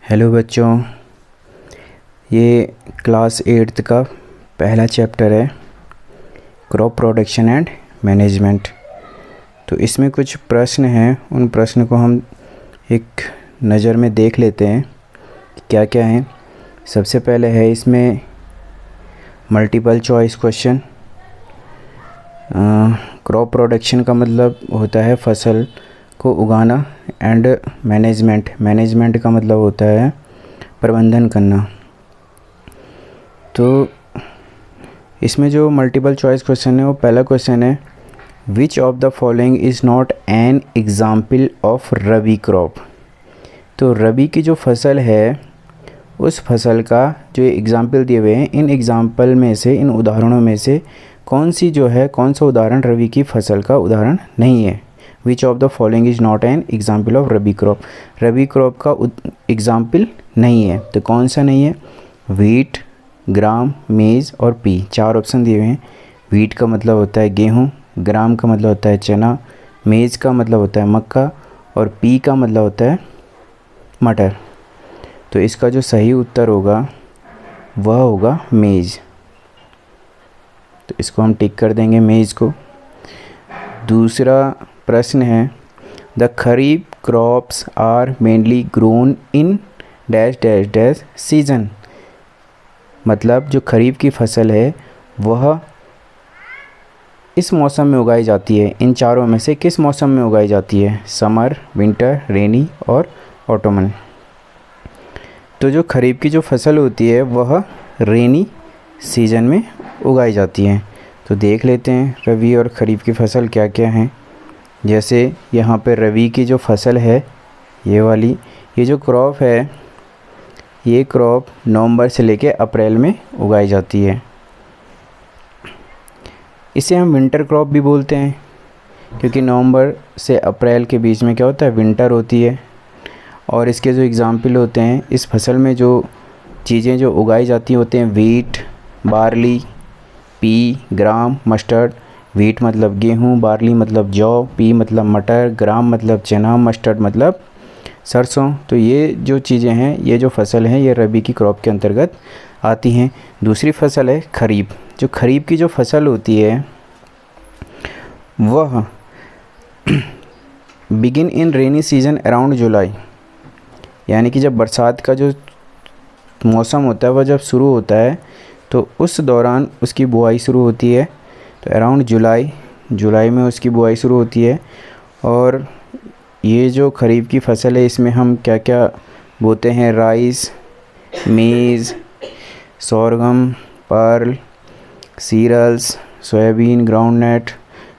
Hello बच्चों, ये class 8th का पहला चैप्टर है क्रॉप प्रोडक्शन एंड मैनेजमेंट। तो इसमें कुछ प्रश्न हैं, उन प्रश्न को हम एक नज़र में देख लेते हैं क्या क्या हैं। सबसे पहले है इसमें multiple choice question. Crop production का मतलब होता है फसल को उगाना एंड मैनेजमेंट का मतलब होता है प्रबंधन करना। तो इसमें जो मल्टीपल चॉइस क्वेश्चन है वो पहला क्वेश्चन है, which of the following is not an example of rabi crop. तो रबी की जो फसल है उस फसल का जो एग्ज़ाम्पल दिए हुए हैं, इन एग्ज़ाम्पल में से, इन उदाहरणों में से कौन सा उदाहरण रबी की फसल का उदाहरण नहीं है। Which of the following is not an example of rabi crop. Rabi crop का एग्ज़ाम्पल नहीं है, तो कौन सा नहीं है। वीट, ग्राम, मेज़ और पी, चार ऑप्शन दिए हुए हैं। वीट का मतलब होता है गेहूँ, ग्राम का मतलब होता है चना, मेज़ का मतलब होता है मक्का और पी का मतलब होता है मटर। तो इसका जो सही उत्तर होगा वह होगा मेज़। तो इसको हम टिक कर देंगे मेज़ को। दूसरा प्रश्न है, the kharif crops are mainly grown in dash dash dash season. मतलब जो खरीफ की फसल है वह इस मौसम में उगाई जाती है। इन चारों में से किस मौसम में उगाई जाती है। समर, विंटर, रेनी और ऑटोमन। तो जो खरीफ की जो फसल होती है वह रेनी सीजन में उगाई जाती है। तो देख लेते हैं रबी और खरीफ की फसल क्या क्या हैं। जैसे यहाँ पे रबी की जो फसल है ये वाली, ये जो क्रॉप है ये क्रॉप नवंबर से लेके अप्रैल में उगाई जाती है। इसे हम विंटर क्रॉप भी बोलते हैं क्योंकि नवंबर से अप्रैल के बीच में क्या होता है, विंटर होती है। और इसके जो एग्ज़ाम्पल होते हैं, इस फसल में जो चीज़ें जो उगाई जाती होते हैं, वीट, बार्ली, पी, ग्राम, मस्टर्ड। वीट मतलब गेहूँ, बार्ली मतलब जौ, पी मतलब मटर, ग्राम मतलब चना, मस्टर्ड मतलब सरसों। तो ये जो चीज़ें हैं, ये जो फसल हैं, ये रबी की क्रॉप के अंतर्गत आती हैं। दूसरी फसल है खरीफ। जो खरीफ की जो फसल होती है वह begin in rainy season around July, यानी कि जब बरसात का जो मौसम होता है वह जब शुरू होता है तो उस दौरान उसकी बुआई शुरू होती है। तो अराउंड जुलाई में उसकी बुआई शुरू होती है। और ये जो खरीफ की फसल है इसमें हम क्या क्या बोते हैं, rice, maize, sorghum, pearl, cereals, soybean, groundnut.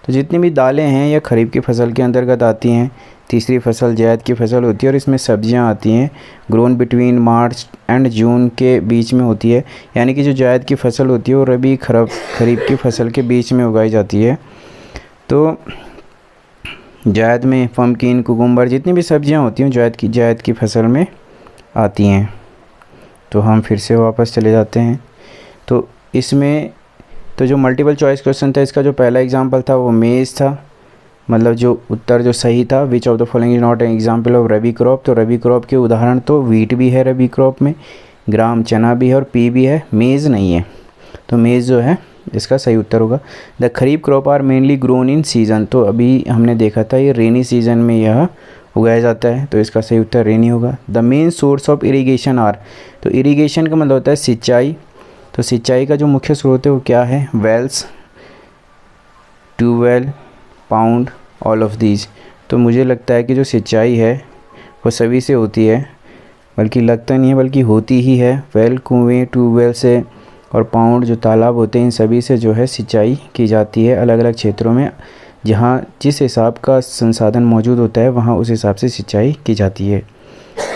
तो जितनी भी दालें हैं ये खरीफ की फसल के अंतर्गत आती हैं। तीसरी फसल जायद की फसल होती है और इसमें सब्जियां आती हैं। Grown between March and June के बीच में होती है, यानी कि जो जायद की फसल होती है वो रबी खरीफ की फसल के बीच में उगाई जाती है। तो जायद में पम्पकिन, कुकुम्बर, जितनी भी सब्जियां होती हैं जायद की फसल में आती हैं। तो हम फिर से वापस चले जाते हैं। तो इसमें तो जो मल्टीपल चॉइस क्वेश्चन था इसका जो पहला एग्जाम्पल था वो मेज़ था। मतलब जो उत्तर जो सही था, which of the following is not an example of rabi crop. तो रबी क्रॉप के उदाहरण तो वीट भी है रबी क्रॉप में, ग्राम चना भी है और पी भी है, मेज़ नहीं है। तो मेज़ जो है इसका सही उत्तर होगा। The kharif crop are mainly grown in season. तो अभी हमने देखा था ये रेनी सीजन में यह उगाया जाता है, तो इसका सही उत्तर रेनी होगा। The main source of irrigation are. तो इरीगेशन का मतलब होता है सिंचाई। तो सिंचाई का जो मुख्य स्रोत है वो क्या है, wells, tubewell, pound, all of these. तो मुझे लगता है कि जो सिंचाई है वो सभी से होती है, बल्कि लगता नहीं है बल्कि होती ही है। वेल कुएँ, ट्यूबवेल से और पाउंड जो तालाब होते हैं, इन सभी से जो है सिंचाई की जाती है अलग अलग क्षेत्रों में। जहाँ जिस हिसाब का संसाधन मौजूद होता है वहाँ उस हिसाब से सिंचाई की जाती है।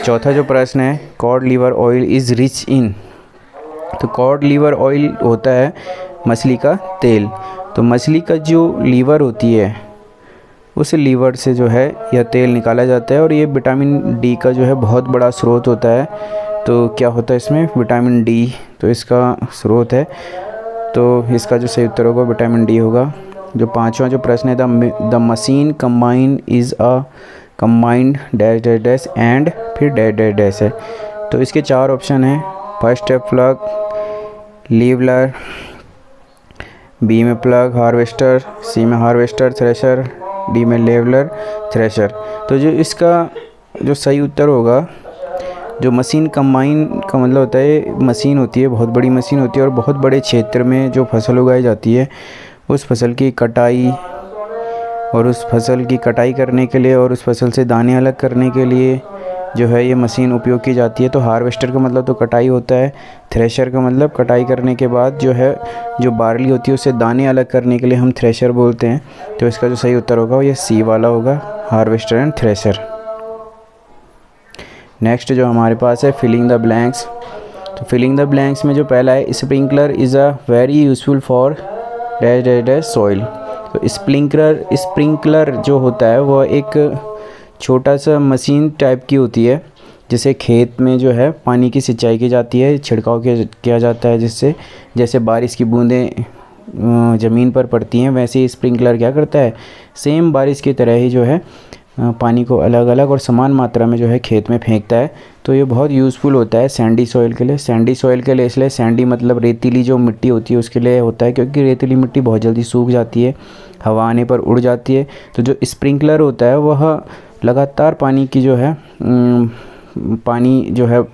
चौथा जो प्रश्न है, cod liver oil is rich in. तो कॉड लीवर ऑयल होता है मछली का तेल। तो मछली का जो लीवर होती है उस लीवर से जो है यह तेल निकाला जाता है और ये विटामिन डी का जो है बहुत बड़ा स्रोत होता है। तो क्या होता है इसमें, विटामिन डी, तो इसका स्रोत है। तो इसका जो सही उत्तर होगा विटामिन डी होगा। जो पांचवा जो प्रश्न है, the machine combine is a combined dash dash dash and फिर डैश डैश डैश है। तो इसके 4 ऑप्शन हैं। फर्स्ट है प्लग, लीवलर, बी में प्लग हार्वेस्टर, सी में हार्वेस्टर थ्रेशर, डी में लेवलर थ्रेशर। तो जो इसका जो सही उत्तर होगा, जो मशीन कंबाइन का मतलब होता है मशीन होती है, बहुत बड़ी मशीन होती है और बहुत बड़े क्षेत्र में जो फसल उगाई जाती है उस फसल की कटाई और उस फसल की कटाई करने के लिए और उस फसल से दाने अलग करने के लिए जो है ये मशीन उपयोग की जाती है। तो हार्वेस्टर का मतलब तो कटाई होता है, थ्रेशर का मतलब कटाई करने के बाद जो है जो बार्ली होती है उससे दाने अलग करने के लिए हम थ्रेशर बोलते हैं। तो इसका जो सही उत्तर होगा वो ये सी वाला होगा, हार्वेस्टर एंड थ्रेशर। नेक्स्ट जो हमारे पास है फिलिंग द ब्लैंक्स। तो फिलिंग द ब्लैंक्स में जो पहला है, sprinkler is a very useful for dash dash dash soil. तो स्प्रिंकलर जो होता है वो एक छोटा सा मशीन टाइप की होती है जिसे खेत में जो है पानी की सिंचाई की जाती है, छिड़काव किया जाता है, जिससे जैसे बारिश की बूंदें ज़मीन पर पड़ती हैं वैसे ही स्प्रिंकलर क्या करता है, सेम बारिश की तरह ही जो है पानी को अलग अलग और समान मात्रा में जो है खेत में फेंकता है। तो ये बहुत यूज़फुल होता है सैंडी सॉइल के लिए। सैंडी सॉइल के लिए इसलिए, सैंडी मतलब रेतीली जो मिट्टी होती है उसके लिए होता है, क्योंकि रेतीली मिट्टी बहुत जल्दी सूख जाती है, हवा आने पर उड़ जाती है। तो जो स्प्रिंकलर होता है वह लगातार पानी की जो है पानी जो है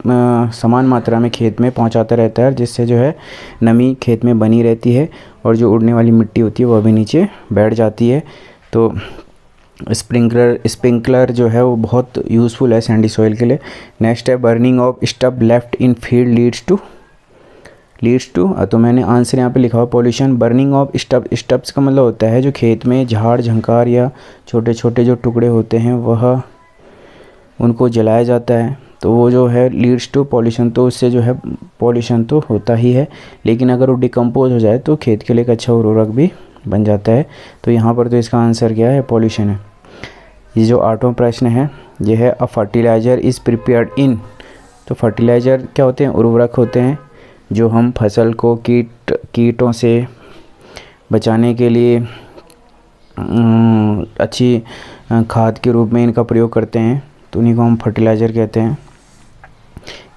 समान मात्रा में खेत में पहुंचाता रहता है, जिससे जो है नमी खेत में बनी रहती है और जो उड़ने वाली मिट्टी होती है वह भी नीचे बैठ जाती है। तो स्प्रिंकलर जो है वो बहुत यूज़फुल है सैंडी सॉइल के लिए। नेक्स्ट है burning of stub left in field leads to तो मैंने आंसर यहाँ पे लिखा हुआ पॉल्यूशन। बर्निंग ऑफ स्टब्स का मतलब होता है जो खेत में झाड़ झंकार या छोटे छोटे जो टुकड़े होते हैं वह उनको जलाया जाता है, तो वो जो है लीड्स टू पॉल्यूशन। तो उससे जो है पॉल्यूशन तो होता ही है, लेकिन अगर वो डिकम्पोज हो जाए तो खेत के लिए एक अच्छा उर्वरक भी बन जाता है। तो यहाँ पर तो इसका आंसर क्या है, पॉल्यूशन है। ये जो 8वां प्रश्न है ये है अ फर्टिलाइज़र इज़ प्रिपेयर्ड इन। तो फर्टिलाइज़र क्या होते हैं, उर्वरक होते हैं जो हम फसल को कीटों से बचाने के लिए अच्छी खाद के रूप में इनका प्रयोग करते हैं, तो उन्हीं को हम फर्टिलाइज़र कहते हैं।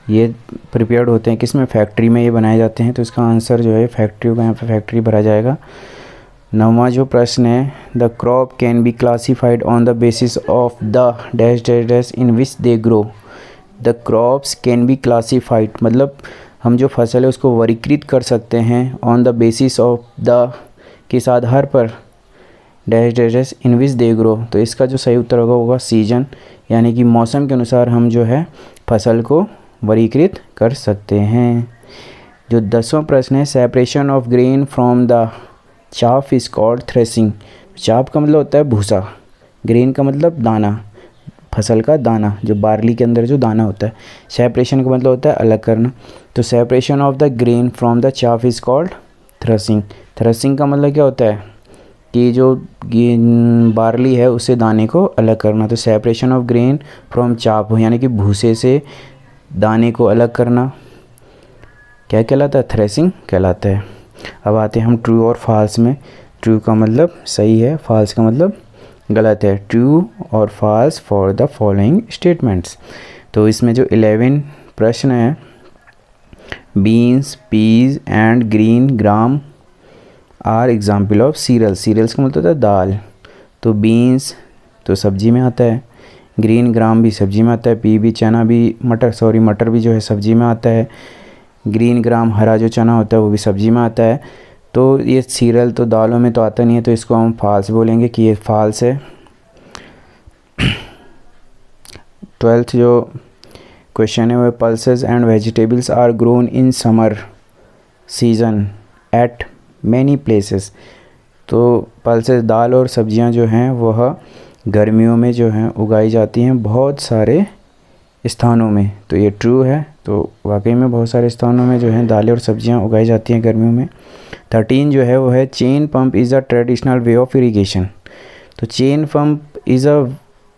ये प्रिपेयर्ड होते हैं किस में, फैक्ट्री में ये बनाए जाते हैं। तो इसका आंसर जो है फैक्ट्री का, यहाँ पे फैक्ट्री भरा जाएगा। 9वां जो प्रश्न है, the crop can be classified on the basis of the dash dash dash in which they grow. The crops can be classified मतलब हम जो फसल है उसको वर्गीकृत कर सकते हैं on the basis of the किस आधार पर, dash dash dash in which they grow. तो इसका जो सही उत्तर होगा सीजन, यानी कि मौसम के अनुसार हम जो है फसल को वर्गीकृत कर सकते हैं। जो 10वां प्रश्न है, separation of grain from the chaff is called threshing. Chaff का मतलब होता है भूसा, ग्रेन का मतलब दाना, फसल का दाना, जो बार्ली के अंदर जो दाना होता है। सेपरेशन का मतलब होता है अलग करना। तो separation of the grain from the chaff is called threshing. Threshing का मतलब क्या होता है कि जो बार्ली है उससे दाने को अलग करना। तो separation of grain from chaff यानी कि भूसे से दाने को अलग करना क्या कहलाता है, थ्रेसिंग कहलाता है। अब आते हैं हम ट्रू और फॉल्स में। ट्रू का मतलब सही है, फॉल्स का मतलब गलत है। ट्रू और false for the following statements. तो इसमें जो 11 प्रश्न है, beans, peas and green gram are example of cereal. Cereals का मतलब होता है दाल। तो बीन्स तो सब्जी में आता है, ग्रीन ग्राम भी सब्जी में आता है, पी भी चना भी मटर भी जो है सब्जी में आता है, ग्रीन ग्राम हरा जो चना होता है वो भी सब्जी में आता है। तो ये सीरियल तो दालों में तो आता नहीं है, तो इसको हम फॉल्स बोलेंगे कि ये फॉल्स है। 12th जो क्वेश्चन है वो, pulses and vegetables are grown in summer season at many places. तो पल्सेस दाल और सब्जियां जो हैं वह गर्मियों में जो हैं उगाई जाती हैं बहुत सारे स्थानों में। तो ये ट्रू है, तो वाकई में बहुत सारे स्थानों में जो है दालें और सब्जियां उगाई जाती हैं गर्मियों में। 13 जो है वो है, chain pump is a traditional way of irrigation. तो chain pump is a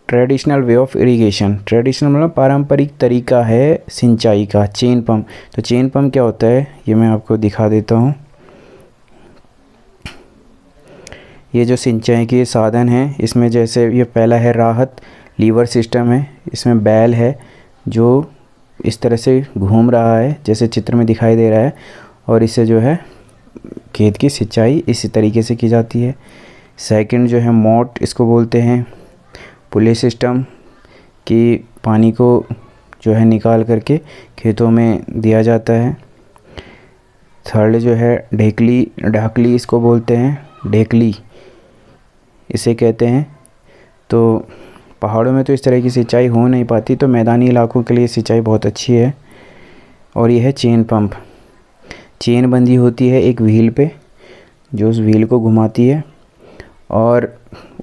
traditional way of irrigation. Traditional मतलब पारंपरिक तरीका है सिंचाई का, चेन पंप। तो चेन पंप क्या होता है ये मैं आपको दिखा देता हूँ। ये जो सिंचाई के साधन हैं इसमें जैसे ये पहला है राहत लीवर सिस्टम है, इसमें बैल है जो इस तरह से घूम रहा है जैसे चित्र में दिखाई दे रहा है, और इससे जो है खेत की सिंचाई इसी तरीके से की जाती है। सेकंड जो है मोट इसको बोलते हैं, पुली सिस्टम कि पानी को जो है निकाल करके खेतों में दिया जाता है। थर्ड जो है ढाकली इसको बोलते हैं, ढेकली इसे कहते हैं। तो पहाड़ों में तो इस तरह की सिंचाई हो नहीं पाती, तो मैदानी इलाकों के लिए सिंचाई बहुत अच्छी है। और ये है चेन पंप। चेन बंधी होती है एक व्हील पे, जो उस व्हील को घुमाती है और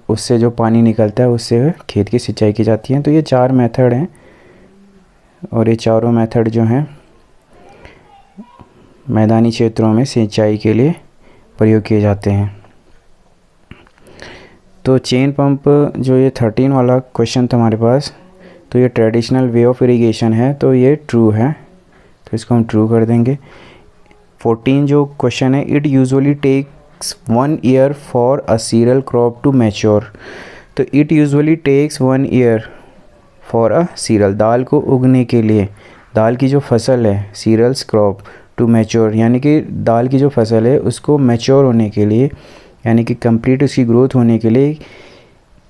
उससे जो पानी निकलता है उससे खेत की सिंचाई की जाती है। तो ये 4 मेथड हैं, और ये चारों मेथड जो हैं मैदानी क्षेत्रों में सिंचाई के लिए प्रयोग किए जाते हैं। तो चेन पंप जो ये 13 वाला क्वेश्चन था हमारे पास, तो ये ट्रेडिशनल वे ऑफ इरिगेशन है, तो ये ट्रू है, तो इसको हम ट्रू कर देंगे। 14 जो क्वेश्चन है, it usually takes 1 year for a cereal crop to mature. तो it usually takes 1 year for a cereal, दाल को उगने के लिए, दाल की जो फसल है सीरियल्स क्रॉप टू मैच्योर, यानी कि दाल की जो फसल है उसको मैच्योर होने के लिए, यानी कि कंप्लीट उसकी ग्रोथ होने के लिए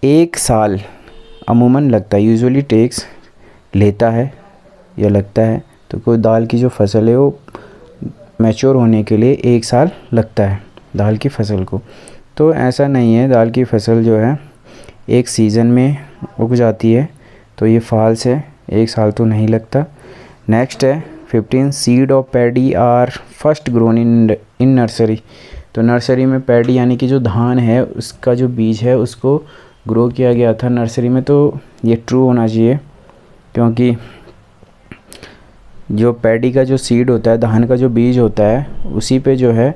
1 साल अमूमन लगता है। यूजुअली टेक्स लेता है या लगता है, तो कोई दाल की जो फसल है वो मैच्योर होने के लिए 1 साल लगता है दाल की फसल को। तो ऐसा नहीं है, दाल की फसल जो है एक सीज़न में उग जाती है, तो ये फॉल्स है, 1 साल तो नहीं लगता। नेक्स्ट है 15 seed of paddy are first grown in nursery. तो नर्सरी में पैडी यानी कि जो धान है उसका जो बीज है उसको ग्रो किया गया था नर्सरी में, तो ये ट्रू होना चाहिए, क्योंकि जो पैडी का जो सीड होता है, धान का जो बीज होता है, उसी पे जो है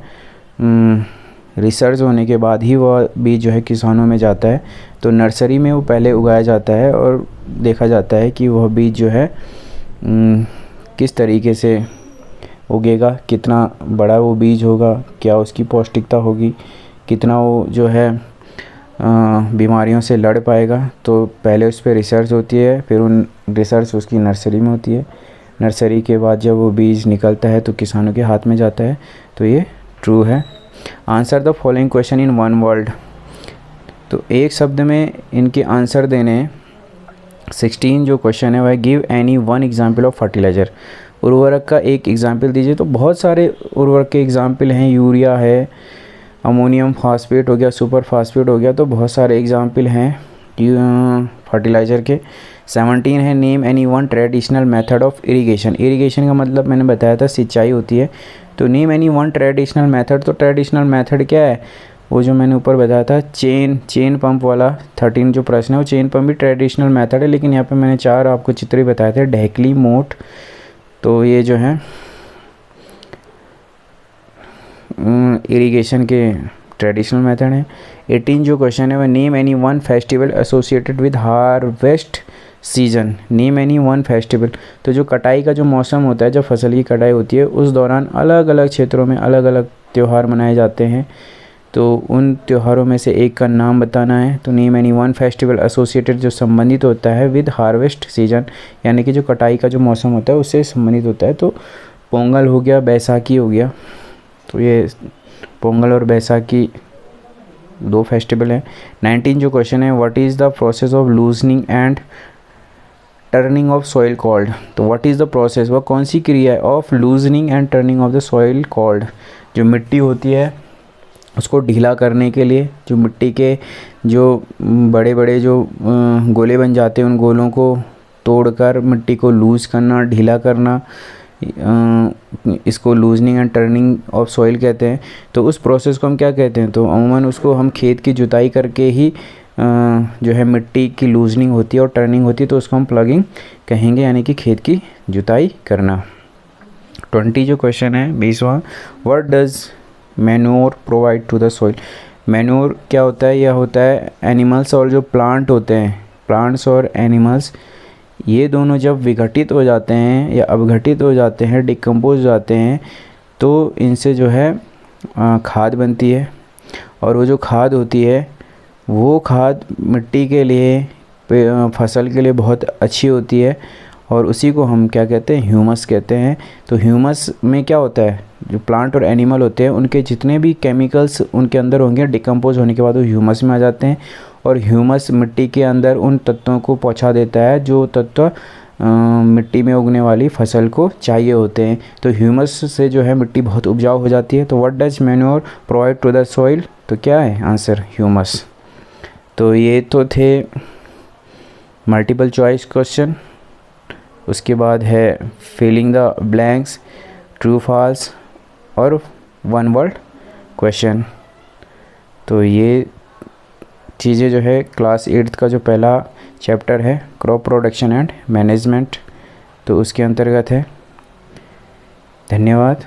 रिसर्च होने के बाद ही वह बीज जो है किसानों में जाता है। तो नर्सरी में वो पहले उगाया जाता है और देखा जाता है कि वह बीज जो है किस तरीके से उगेगा, कितना बड़ा वो बीज होगा, क्या उसकी पौष्टिकता होगी, कितना वो जो है बीमारियों से लड़ पाएगा। तो पहले उस पर रिसर्च होती है, फिर उन रिसर्च उसकी नर्सरी में होती है। नर्सरी के बाद जब वो बीज निकलता है तो किसानों के हाथ में जाता है, तो ये ट्रू है। Answer the following question in 1 word. तो एक शब्द में इनके आंसर देने 16 जो क्वेश्चन है वह give any 1 example of fertiliser. उर्वरक का एक एग्जाम्पल दीजिए। तो बहुत सारे उर्वरक के एग्जाम्पल हैं, यूरिया है, अमोनियम फास्फेट हो गया, सुपर फास्फेट हो गया, तो बहुत सारे एग्जाम्पल हैं फर्टिलाइज़र के। 17 है name any 1 traditional method of irrigation. Irrigation का मतलब मैंने बताया था सिंचाई होती है, तो नेम एनी 1 ट्रेडिशनल मेथड। तो ट्रेडिशनल मेथड क्या है, वो जो मैंने ऊपर बताया था चेन पंप वाला 13 जो प्रश्न है वो चेन पंप भी ट्रेडिशनल मेथड है, लेकिन यहाँ पे मैंने 4 आपको चित्र ही बताए थे, ढेकली, मोट, तो ये जो है इरिगेशन के ट्रेडिशनल मेथड है। 18 जो क्वेश्चन है वह name any 1 festival associated with harvest season. Name any 1 festival. तो जो कटाई का जो मौसम होता है, जब फसल की कटाई होती है, उस दौरान अलग अलग क्षेत्रों में अलग अलग त्यौहार मनाए जाते हैं, तो उन त्योहारों में से एक का नाम बताना है। तो नेम एनी 1 फेस्टिवल एसोसिएटेड जो संबंधित होता है विद हार्वेस्ट सीजन, यानी कि जो कटाई का जो मौसम होता है उससे संबंधित होता है। तो पोंगल हो गया, बैसाखी हो गया, तो ये पोंगल और बैसाखी 2 फेस्टिवल हैं। 19 जो क्वेश्चन है what is the process of loosening and turning of soil called. तो व्हाट इज़ द प्रोसेस, वह कौन सी क्रिया है, of loosening and turning of the soil called. जो मिट्टी होती है उसको ढीला करने के लिए, जो मिट्टी के जो बड़े बड़े जो गोले बन जाते हैं, उन गोलों को तोड़कर मिट्टी को लूज़ करना, ढीला करना, इसको loosening and turning of soil कहते हैं। तो उस प्रोसेस को हम क्या कहते हैं, तो अमूमन उसको हम खेत की जुताई करके ही जो है मिट्टी की लूजनिंग होती है और टर्निंग होती है, तो उसको हम प्लगिंग कहेंगे, यानी कि खेत की जुताई करना। 20 जो क्वेश्चन है 20वां, what does manure provide to the soil. Manure क्या होता है, यह होता है एनिमल्स और जो प्लांट होते हैं, प्लांट्स और एनिमल्स, ये दोनों जब विघटित हो जाते हैं या अवघटित हो जाते हैं, डिकम्पोज हो जाते हैं, तो इनसे जो है खाद बनती है। और वो जो खाद होती है वो खाद मिट्टी के लिए, फसल के लिए बहुत अच्छी होती है, और उसी को हम क्या कहते हैं, ह्यूमस कहते हैं। तो ह्यूमस में क्या होता है, जो प्लांट और एनिमल होते हैं उनके जितने भी केमिकल्स उनके अंदर होंगे, डिकम्पोज होने के बाद वो ह्यूमस में आ जाते हैं। और ह्यूमस मिट्टी के अंदर उन तत्वों को पहुंचा देता है जो तत्व मिट्टी में उगने वाली फसल को चाहिए होते हैं। तो ह्यूमस से जो है मिट्टी बहुत उपजाऊ हो जाती है। तो what does manure provide to the soil, तो क्या है आंसर, ह्यूमस। तो ये तो थे मल्टीपल चॉइस क्वेश्चन। उसके बाद है filling the blanks, true false और वन वर्ड क्वेश्चन। तो ये चीज़ें जो है क्लास 8th का जो पहला चैप्टर है क्रॉप प्रोडक्शन एंड मैनेजमेंट, तो उसके अंतर्गत है। धन्यवाद।